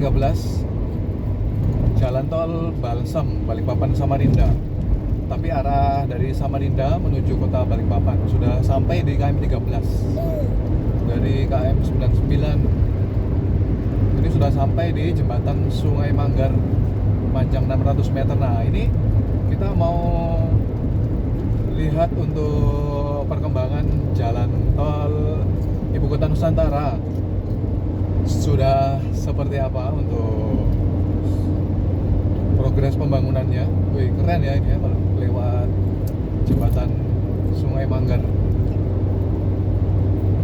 13 Jalan Tol Balsam Balikpapan Samarinda. Tapi arah dari Samarinda menuju kota Balikpapan. Sudah sampai di KM 13 dari KM 99. Ini sudah sampai di jembatan Sungai Manggar panjang 600 meter. Nah, ini kita mau lihat untuk perkembangan jalan tol Ibu Kota Nusantara sudah seperti apa untuk progres pembangunannya. Wih, keren ya ini ya kalau lewat jembatan Sungai Manggar.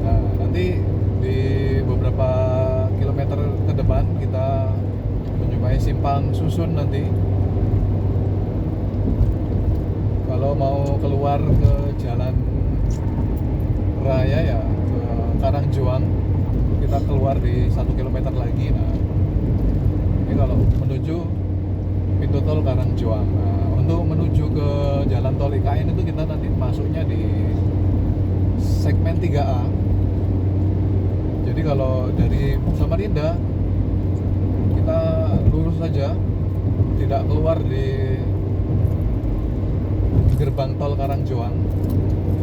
Nah, nanti di beberapa kilometer ke depan kita menjumpai simpang susun nanti. Kalau mau keluar ke jalan raya ya ke Karangjuang, kita keluar di 1 kilometer lagi. Nah, ini kalau menuju pintu tol Karangjuang. Nah, untuk menuju ke jalan tol IKN itu kita nanti masuknya di segmen 3A. Jadi kalau dari Samarinda kita lurus saja, tidak keluar di gerbang tol Karangjuang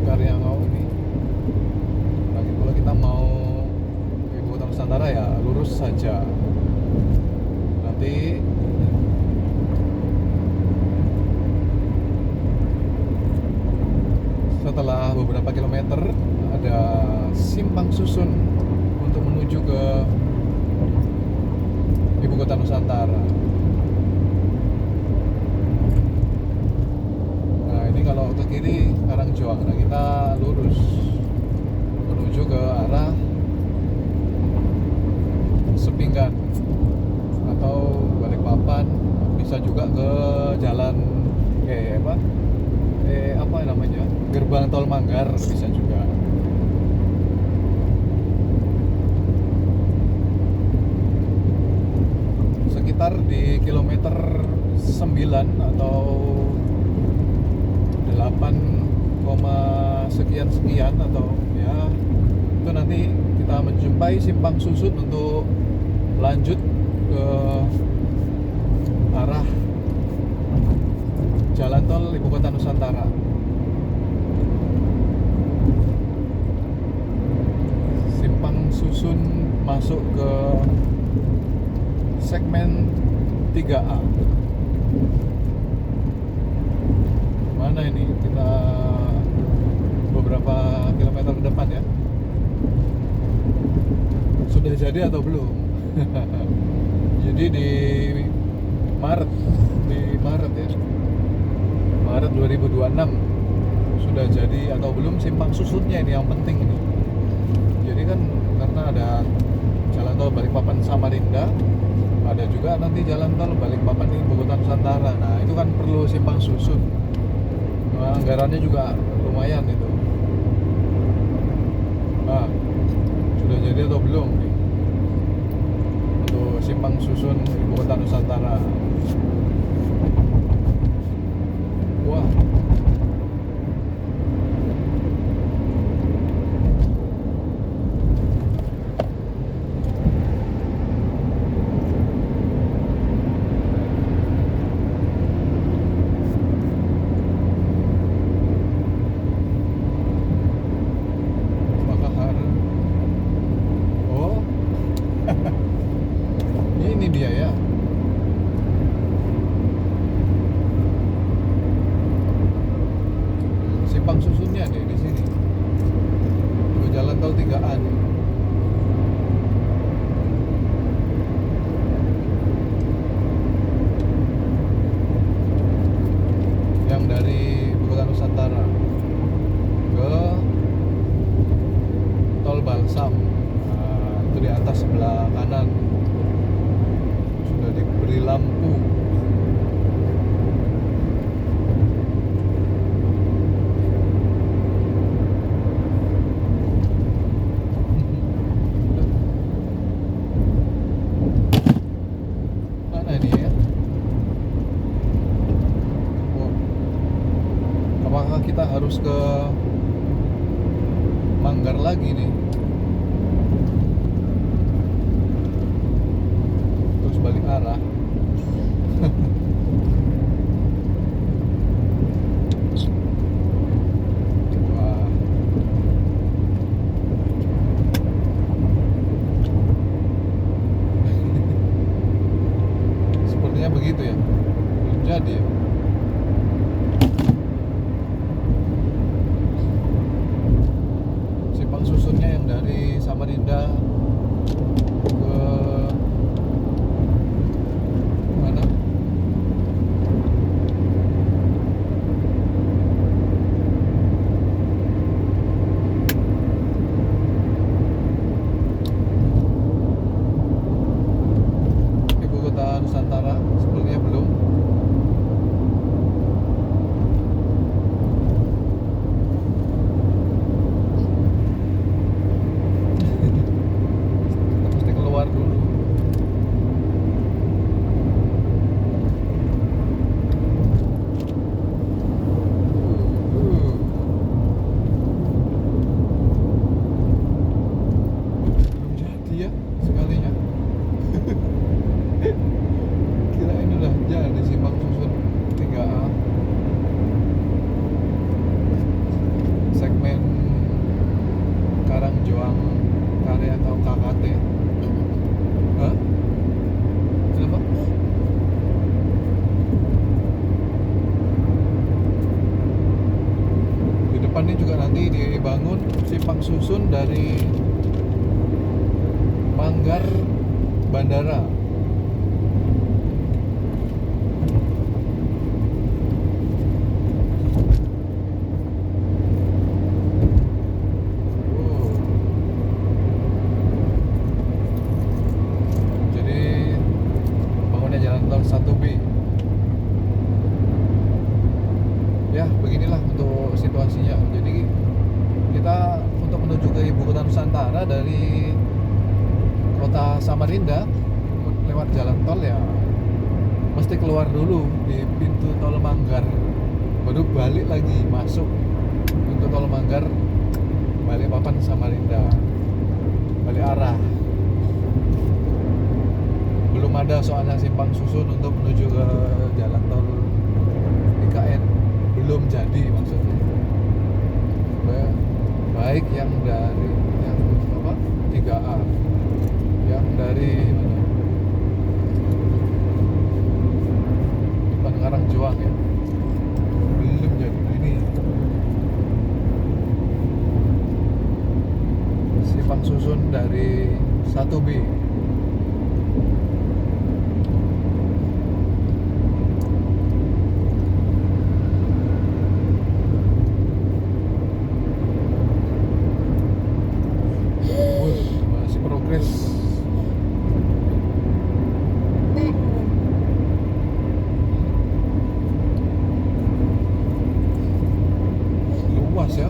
Karyangau ini. Nah, kalau kita mau ke Ibu Kota Nusantara ya lurus saja. Nanti setelah beberapa kilometer ada simpang susun untuk menuju ke Ibu Kota Nusantara. Nah, ini kalau ke kiri Karangjuang. Nah, kita lurus menuju ke arah Sepinggan atau Balikpapan, bisa juga ke jalan apa namanya, gerbang tol Manggar bisa juga. Sekitar di kilometer 9 atau 8, sekian atau ya itu nanti kita menjumpai simpang susun untuk lanjut ke arah jalan tol Ibu Kota Nusantara. Simpang susun masuk ke segmen 3A. Mana ini? Kita beberapa kilometer ke depan ya. Sudah jadi atau belum? Jadi di Maret ya. Maret 2026 sudah jadi atau belum simpang susunnya, ini yang penting ini. Jadi kan karena ada jalan tol Balikpapan Samarinda, ada juga nanti jalan tol Balikpapan Ibu Kota Nusantara. Nah, itu kan perlu simpang susun. Nah, anggarannya juga lumayan itu. Nah, sudah jadi atau belum nih untuk simpang susun Ibu Kota Nusantara? Wah, Bakahar. Oh, ini dia ya. Simpang susunnya nih di sini. Ke jalan tol 3A nih. Yang dari Ibu Kota Nusantara ke tol Balsam. Nah, itu di atas sebelah kanan sudah diberi lampu. Mana ini ya? Oh, apakah kita harus ke Manggar lagi nih? balik arah. Wah, sepertinya begitu ya. Belum jadi ya. Simpang susunnya yang dari Samarinda ke mana? Ibu kota Nusantara sepertinya belum. Mesti keluar dulu. Uh, belum jadi ya sekalinya. Kirain udah jadi simpang susun 3A. Segmen Karangjoang Karya atau KKT. Hah? Kenapa? Di depannya juga nanti dibangun simpang susun dari Manggar Bandara. Oh, jadi bangunnya jalan tol 1B. Ya, beginilah untuk situasinya. Jadi kita untuk menuju ke ibu kota Nusantara dari kota Samarinda lewat jalan tol ya mesti keluar dulu di pintu tol Manggar, baru balik lagi masuk pintu tol Manggar, Balikpapan Samarinda, balik arah. Belum ada soalnya simpang susun untuk menuju ke jalan tol IKN, belum jadi maksudnya. Baik yang dari yang apa 3A, yang dari mana? Depan Karangjoang ya, belum jadi. Nah, ini simpang susun dari 1B. Masih progres. Luas ya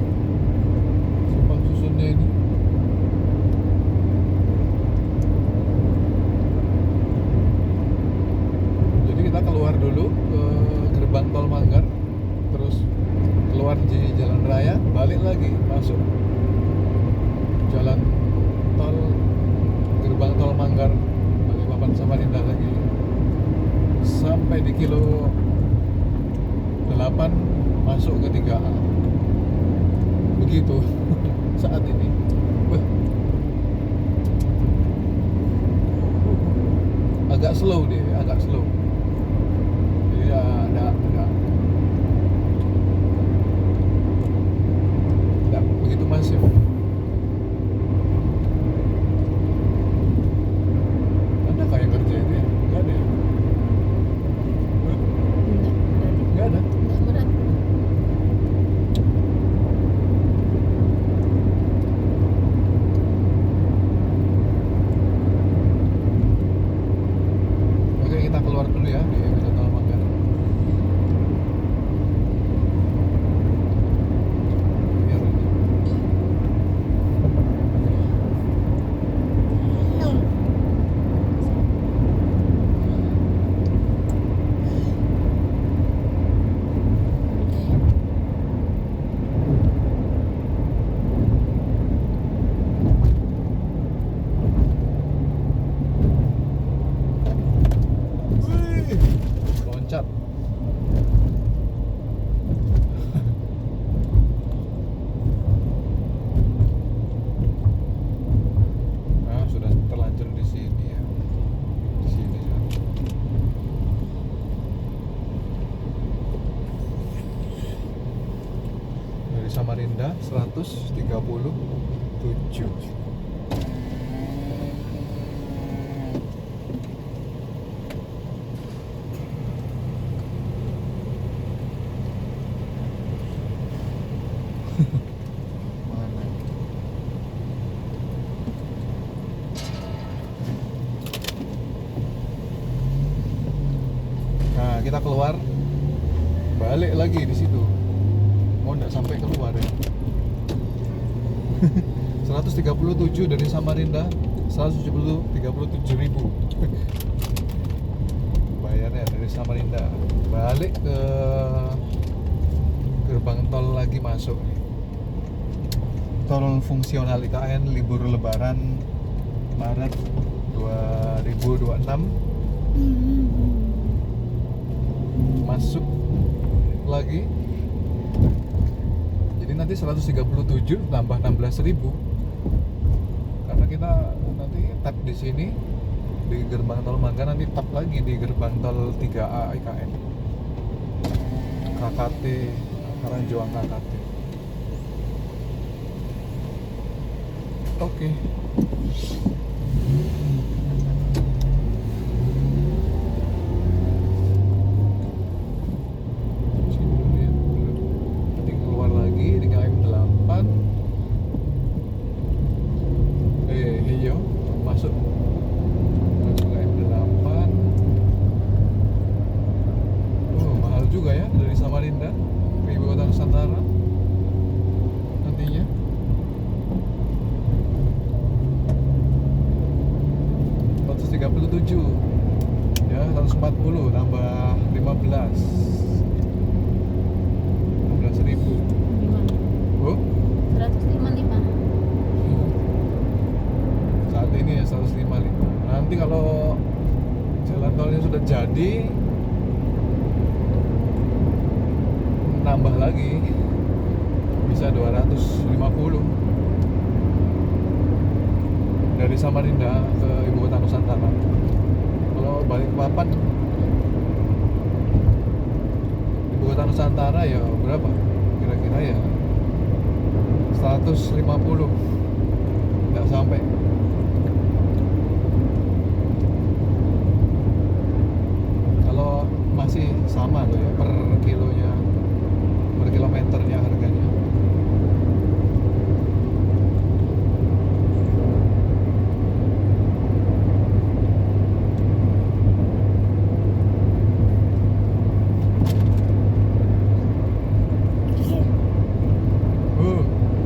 simpang susunnya ini. Jadi kita keluar dulu ke gerbang tol Manggar, terus keluar di jalan raya, balik lagi masuk jalan tol gerbang tol Manggar, Balikpapan Samarinda lagi sampai di kilo 8 masuk ke 3A. Begitu saat ini. Wah, agak slow dia, agak slow. Jadi ya tidak begitu masif. Ada kayak kerja itu ya? Enggak ada ya? Enggak ada? Enggak berat. Oke, kita keluar Samarinda 137. Nah, kita keluar, balik lagi di situ. Mau nggak sampai keluar ya? 137 dari Samarinda, 137 ribu. Bayarnya dari Samarinda, balik ke gerbang tol lagi masuk. Tol fungsional IKN libur Lebaran Maret 2026. Masuk lagi, jadi nanti 137 tambah 16.000 karena kita nanti tap di sini di gerbang tol Mangga, nanti tap lagi di gerbang tol 3A IKN KKT Karanjuang KKT. Oke. Samarinda ke Ibu Kota Nusantara nantinya. $137 ya, 140 tambah 15.000. Oh? 155. Saat ini ya 155. Nanti kalau jalan tolnya sudah jadi, nambah lagi bisa 250 dari Samarinda ke Ibu Kota Nusantara. Kalau balik papan Ibu Kota Nusantara ya berapa kira-kira ya, 150, nggak sampai. Kalau masih sama loh ya, per kilonya, per kilometernya harganya.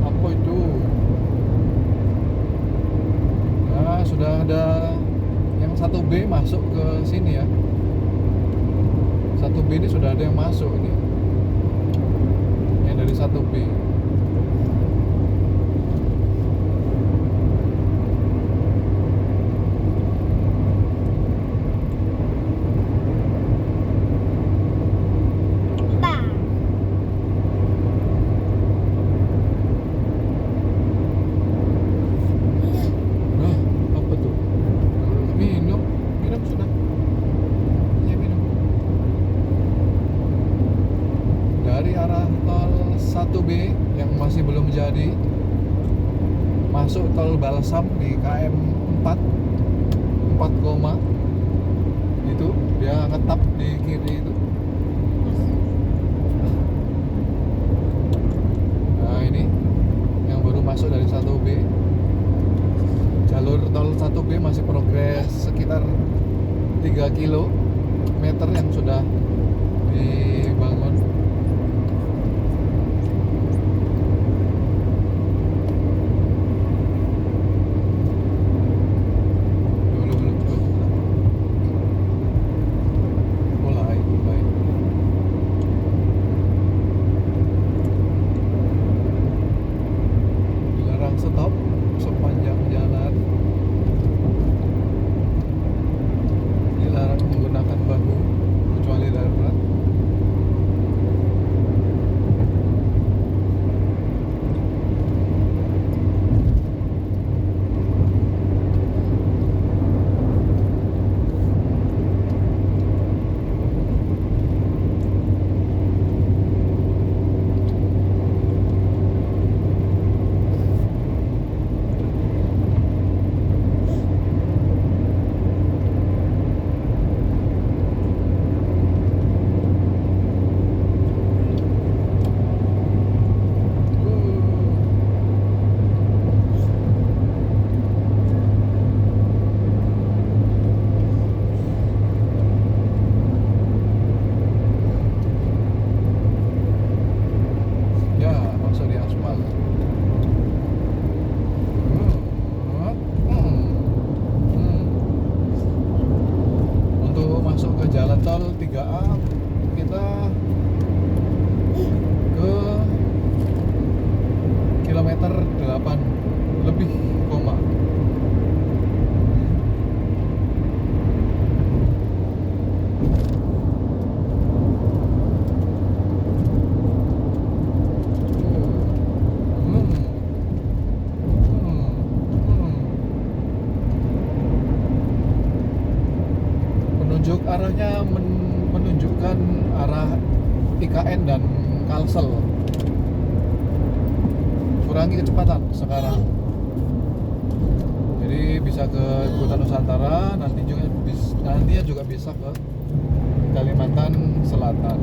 Apa itu? Nah, sudah ada yang 1B masuk ke sini ya. 1B ini sudah ada yang masuk ini. Dari 1B. Apa tuh? Minum sudah. Ya, minum. Dari arah tol 1B yang masih belum jadi, masuk tol Balsam di KM 4 itu dia ngetap di kiri itu. Nah, ini yang baru masuk dari 1B. Jalur tol 1B masih progres sekitar 3 km yang sudah dibangun. Stop sepanjang jalan, dilarang menggunakan bahu kecuali darurat. IKN dan Kalsel. Kurangi kecepatan sekarang. Jadi bisa ke Ibu Kota Nusantara, nantinya juga bisa ke Kalimantan Selatan.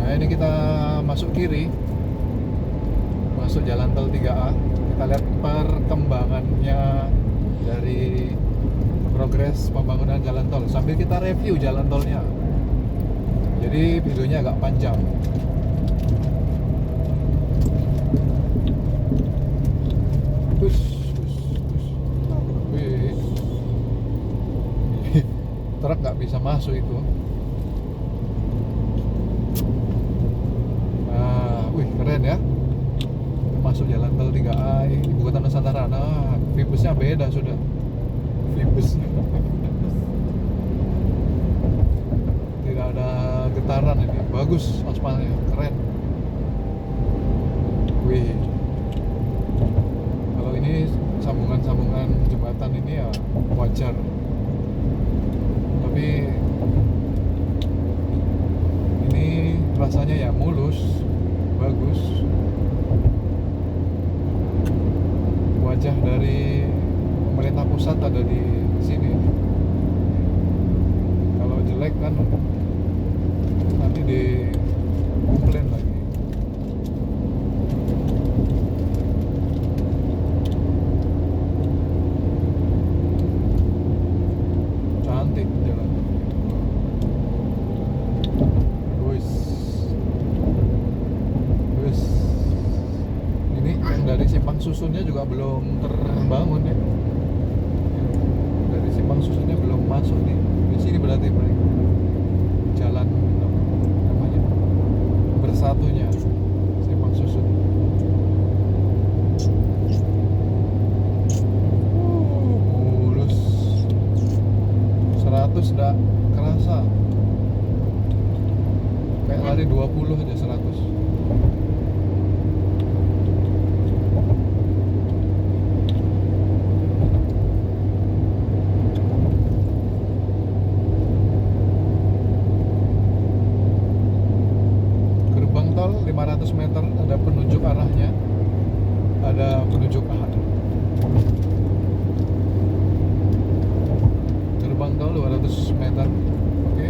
Nah, ini kita masuk kiri, masuk jalan tol 3A. Kita lihat perkembangannya dari progres pembangunan jalan tol sambil kita review jalan tolnya. Jadi videonya agak panjang. Wih. Truk nggak bisa masuk itu. Keren ya, masuk jalan tol 3A Ibu Kota Nusantara. Nah, Vibusnya beda sudah. Vibus tidak ada getaran ini, bagus aspalnya, keren. Wih, kalau ini sambungan jembatan ini ya wajar, tapi ini rasanya ya mulus, bagus. Wajah dari pemerintah pusat ada di sini. Kalau jelek kan nanti di komplain lagi. Cantik jalan. Ini yang dari simpang susunnya juga belum terbangun ya. Dari simpang susunnya belum masuk nih. Di sini berarti jalan namanya bersatunya simpang susun. Mulus 100 enggak kerasa. Kayak lari 20 aja 100. Gerbang tol 500 meter, ada penunjuk arahnya. Ada penunjuk arah. Gerbang tol 200 meter. Oke.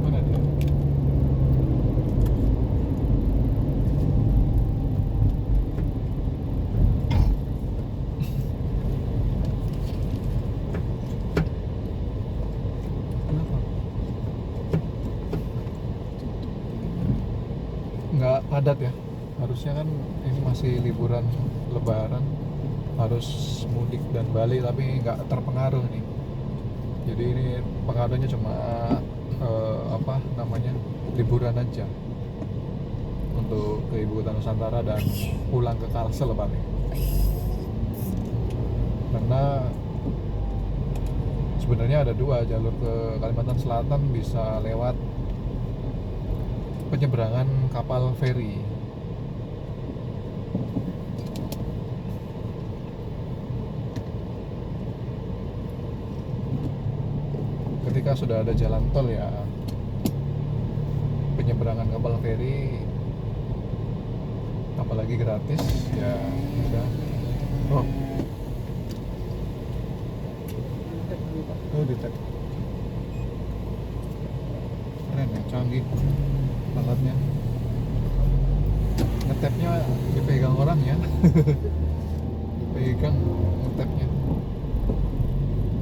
Mana dia? Nggak padat ya, harusnya kan ini masih liburan lebaran, harus mudik dan balik, tapi nggak terpengaruh nih. Jadi ini pengaruhnya cuma liburan aja untuk ke Ibu Kota Nusantara dan pulang ke Kalsel balik. Karena sebenarnya ada dua jalur ke Kalimantan Selatan, bisa lewat penyeberangan kapal feri. Ketika sudah ada jalan tol ya, penyeberangan kapal feri apalagi gratis ya udah. Detect. Keren ya, canggih alatnya. Ngetapnya dipegang orang ya. Dipegang ngetapnya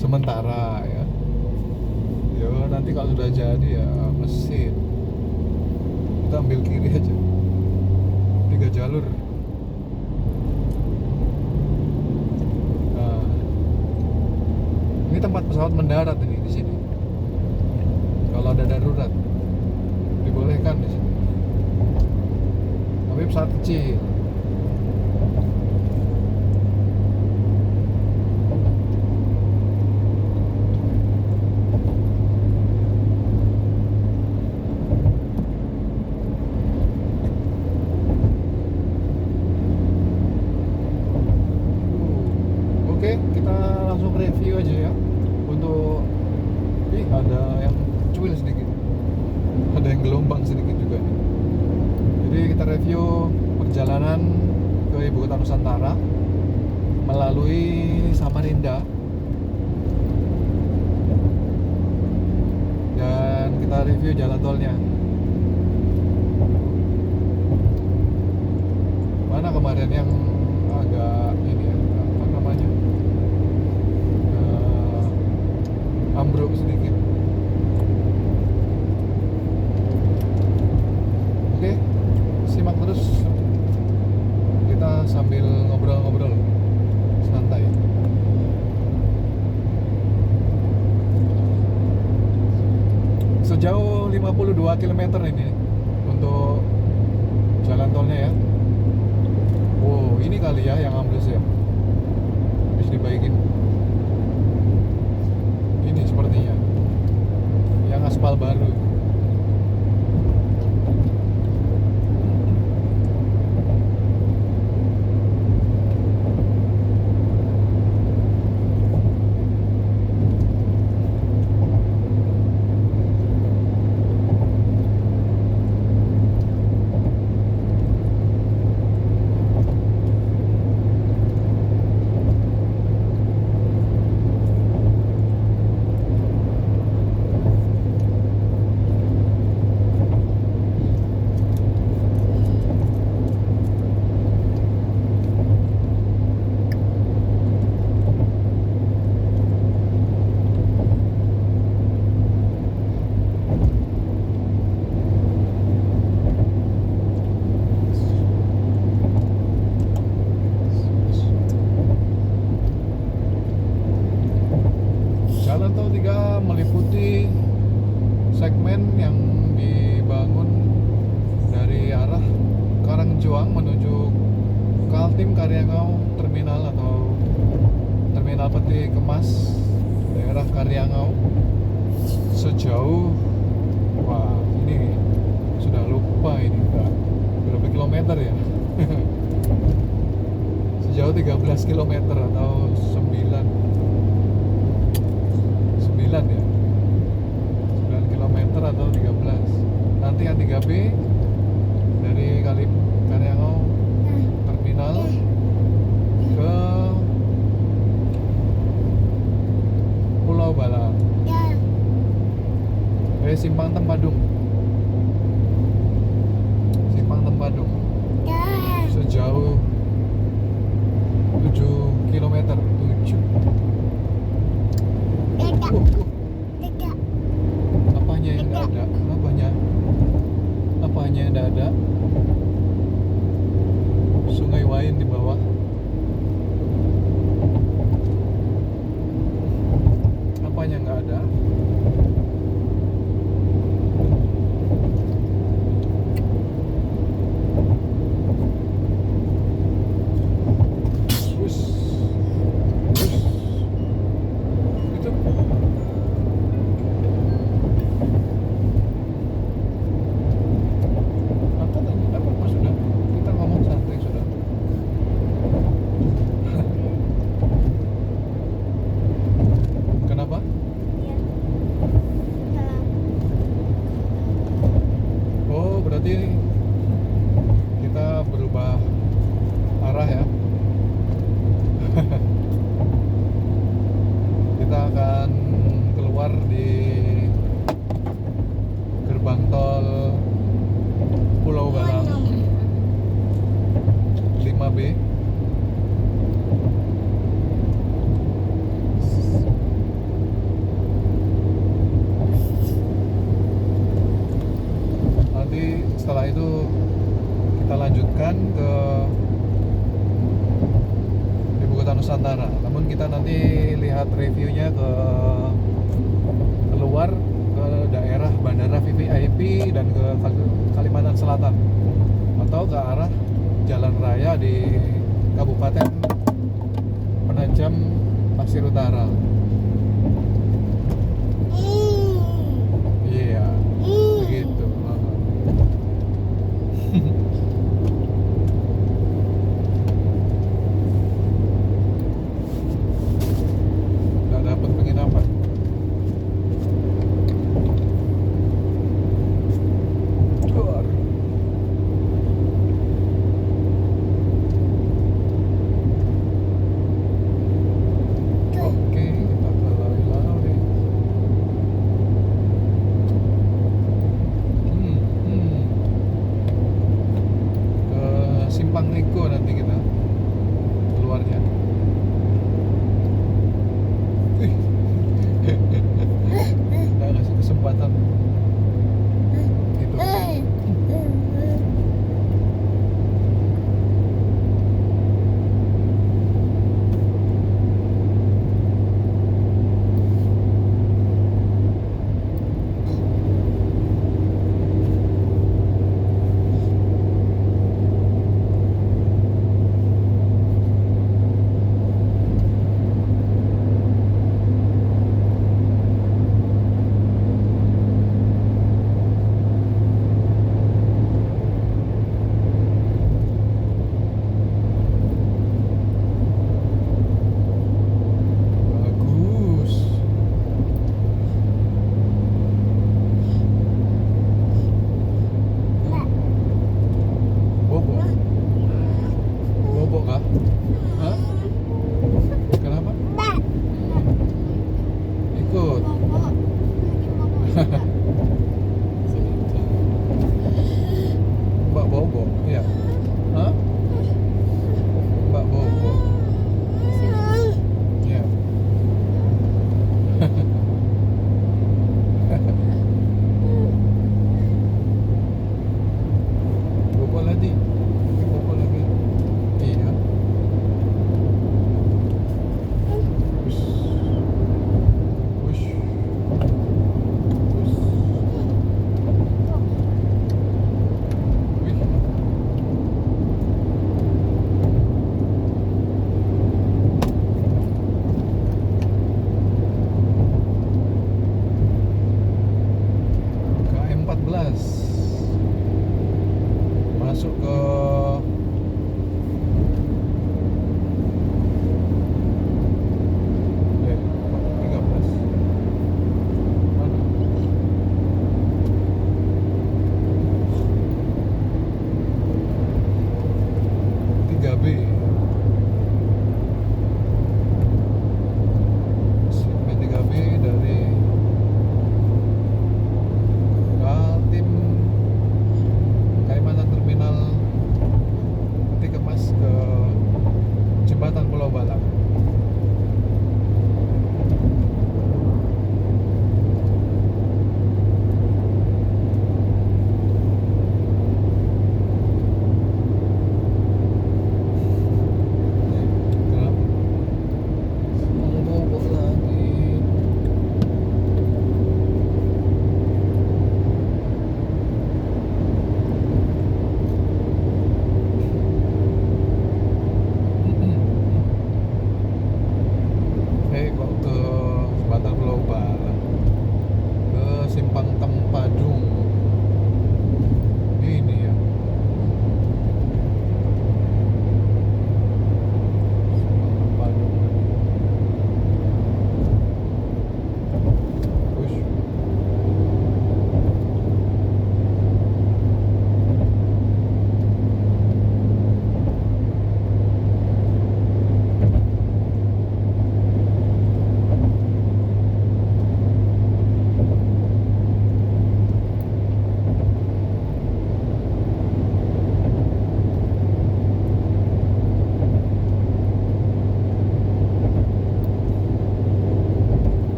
sementara ya. Yo, nanti kalau sudah jadi ya mesin kita ambil kiri aja, 3 jalur. Nah, ini tempat pesawat mendarat ini di sini. Kalau ada darurat dibolehkan di sini. Tapi pesawat kecil. Oke, kita langsung review aja ya untuk ada yang cuil sedikit, ada yang gelombang sedikit juga nih. Jadi kita review perjalanan ke Ibu Kota Nusantara melalui Samarinda, dan kita review jalan tolnya. Mana kemarin yang agak ini ya, apa namanya, ambruk sedikit. Oke, simak terus, kita sambil ngobrol-ngobrol santai. Sejauh 52 km ini untuk jalan tolnya ya. Wow, ini kali ya yang ambles ya, habis dibaikin. Ini sepertinya yang aspal baru. Jalan tol 3 meliputi segmen yang dibangun dari arah Karangjuang menuju Kaltim Karyangau Terminal atau Terminal Peti Kemas daerah Karyangau sejauh, wah ini sudah lupa ini udah berapa kilometer ya. Sejauh 13 km atau 9 ya, 9 km atau 13. Nanti yang 3B dari Karyangau Terminal ke Pulau Bala, Simpang Tempadung, sejauh 7 km. Apanya yang enggak ada? Apanya yang enggak ada? Sungai Wain di bawah. Apanya enggak ada? Berarti kita berubah arah ya. Kita akan keluar di gerbang tol Pulau Balang 5B. Setelah itu kita lanjutkan ke Ibu Kota Nusantara. Namun kita nanti lihat reviewnya ke keluar ke daerah Bandara VVIP dan ke Kalimantan Selatan atau ke arah jalan raya di Kabupaten Penajam Pasir Utara. Iya, begitu.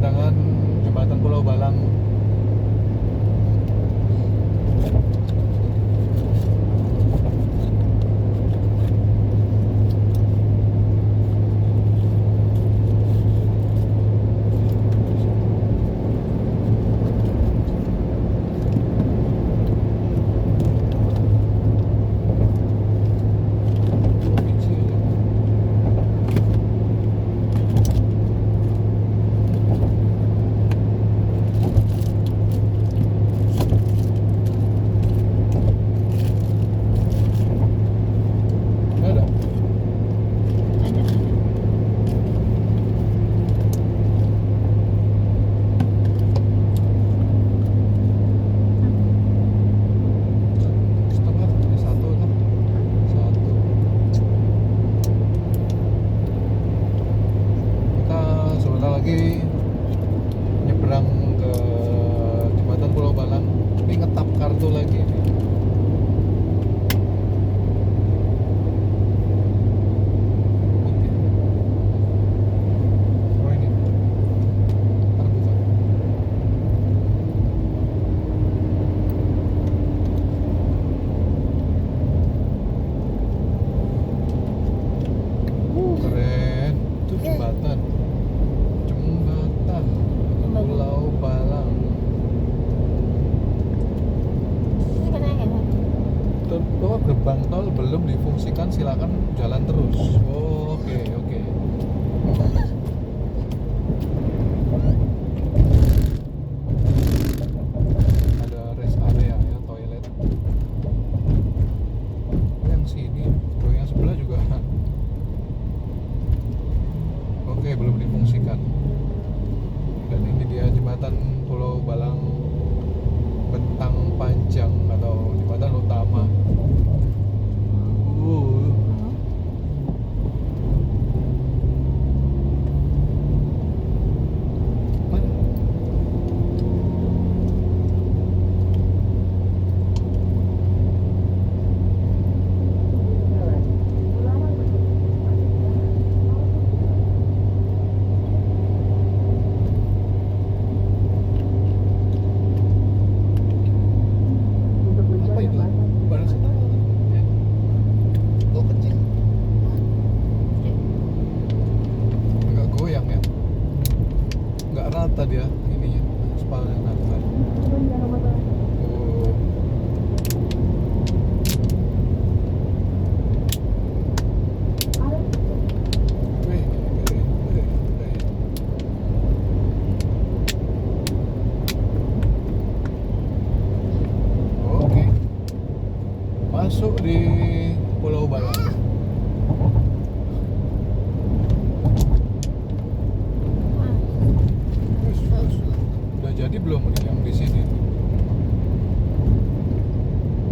pemandangan jembatan Pulau Balang. Ada. Setengah, satu lah. Satu. Kita sebentar lagi nyebrang ke jembatan Pulau Balang. Ini ngetap kartu lagi nih. Oh ini. Ntar buka. Keren. Itu jembatan. Jembatan Pulau Balang. Oh, gerbang tol belum difungsikan, silakan jalan terus. Oh, oke, oke. Ada rest area ya, toilet. Oh, yang sini, oh, yang sebelah juga. Oke, belum difungsikan. Dan ini dia jembatan Pulau Balang Bentang Panjang atau jembatan utama. Mana? Apa itu? Barang setara. Oh, kecil. Agak goyang ya. Nggak rata dia ininya, spalnya rata. Oh. Wih, wih. Oke. Masuk di Pulau Balang. Udah jadi belum nih yang di sini?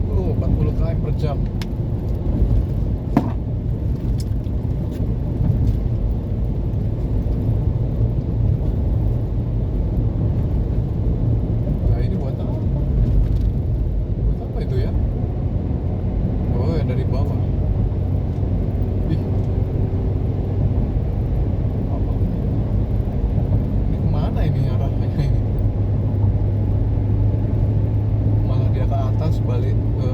Oh, 40 km per jam. Nah, ini buat apa? Buat apa itu ya? Oh, yang dari bawah. Ih. Apa? Ini kemana ini arahnya ini? Malah dia ke atas balik ke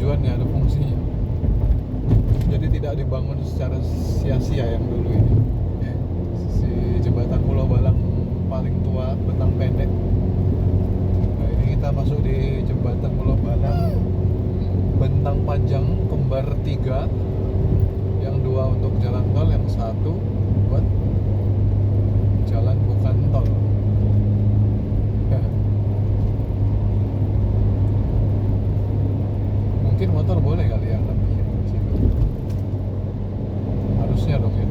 tujuannya, ada fungsinya. Jadi tidak dibangun secara sia-sia yang dulu ini. Si jembatan Pulau Balang paling tua, bentang pendek. Nah, ini kita masuk di jembatan Pulau Balang, bentang panjang kembar 3, yang 2 untuk jalan tol, yang 1 buat jalan bukan tol. Mungkin motor boleh kali ya, tapi di situ harusnya dong ya.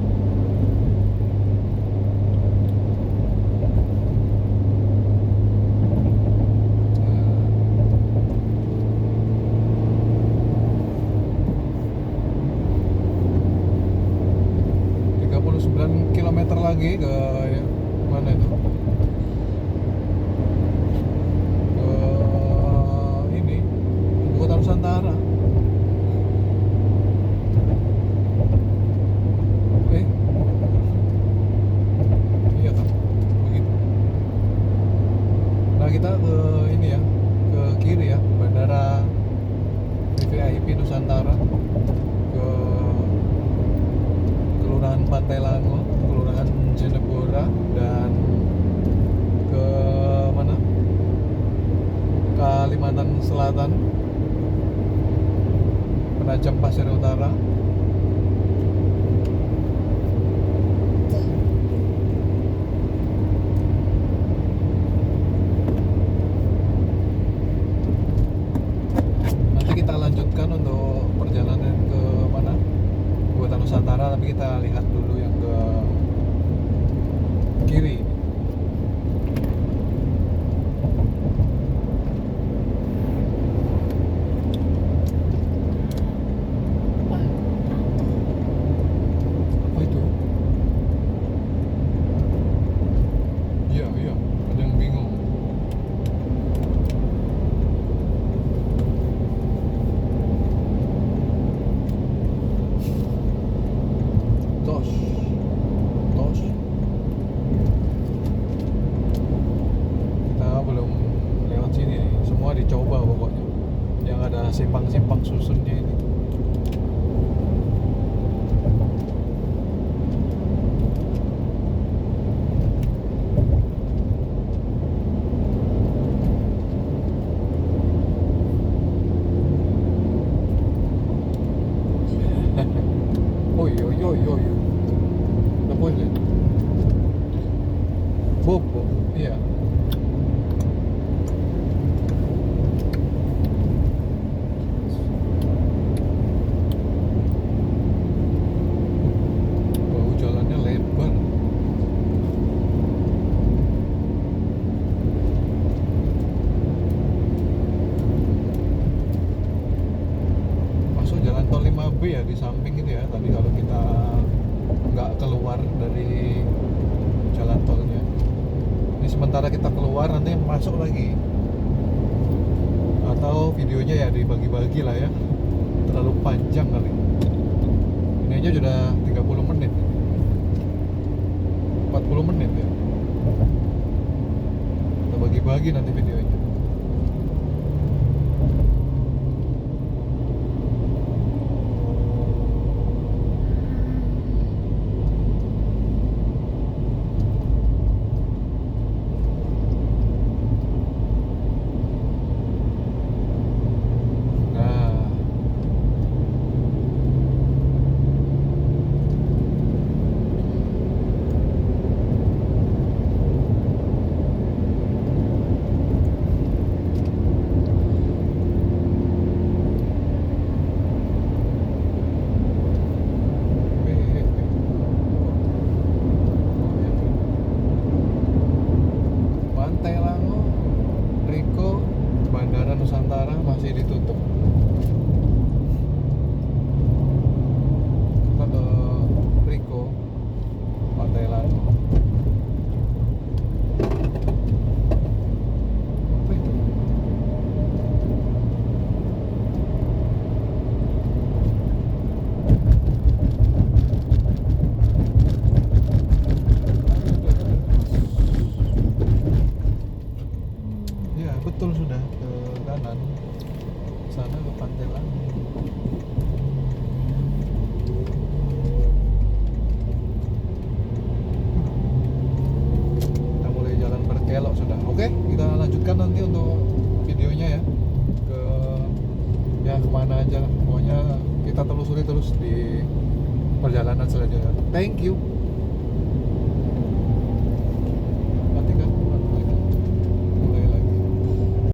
Kilometer lagi ke mana itu? Ke ini, Kota Nusantara. Iya kan? Begitu. Nah, kita ke ini ya, ke kiri ya, Bandara VVIP Nusantara, ke Kelurahan Pantai Lango, Kelurahan Jenebora, dan ke mana? Kalimantan Selatan, Penajam Pasir Utara. Nanti kita lanjutkan untuk perjalanan ke mana? Kota Nusantara, tapi kita lihat dulu yang ke kiri. Apa itu? Iya, ada yang bingung. Tos. Kita belum lewat sini nih. Semua dicoba pokoknya. Yang ada simpang-simpang susunnya ini. Oh iya. Udah boleh. Bobo, iya. Bau jalannya lebar. Masuk jalan tol 5B ya, di samping itu ya. Tadi kalau kita nggak keluar dari jalan tolnya. Ini sementara kita keluar, nanti masuk lagi. Atau videonya ya dibagi-bagi lah ya. Terlalu panjang kali. Ini aja sudah 30 menit. 40 menit ya. Kita bagi-bagi nanti videonya. aja lah. Pokoknya kita telusuri terus di perjalanan selanjutnya. Thank you.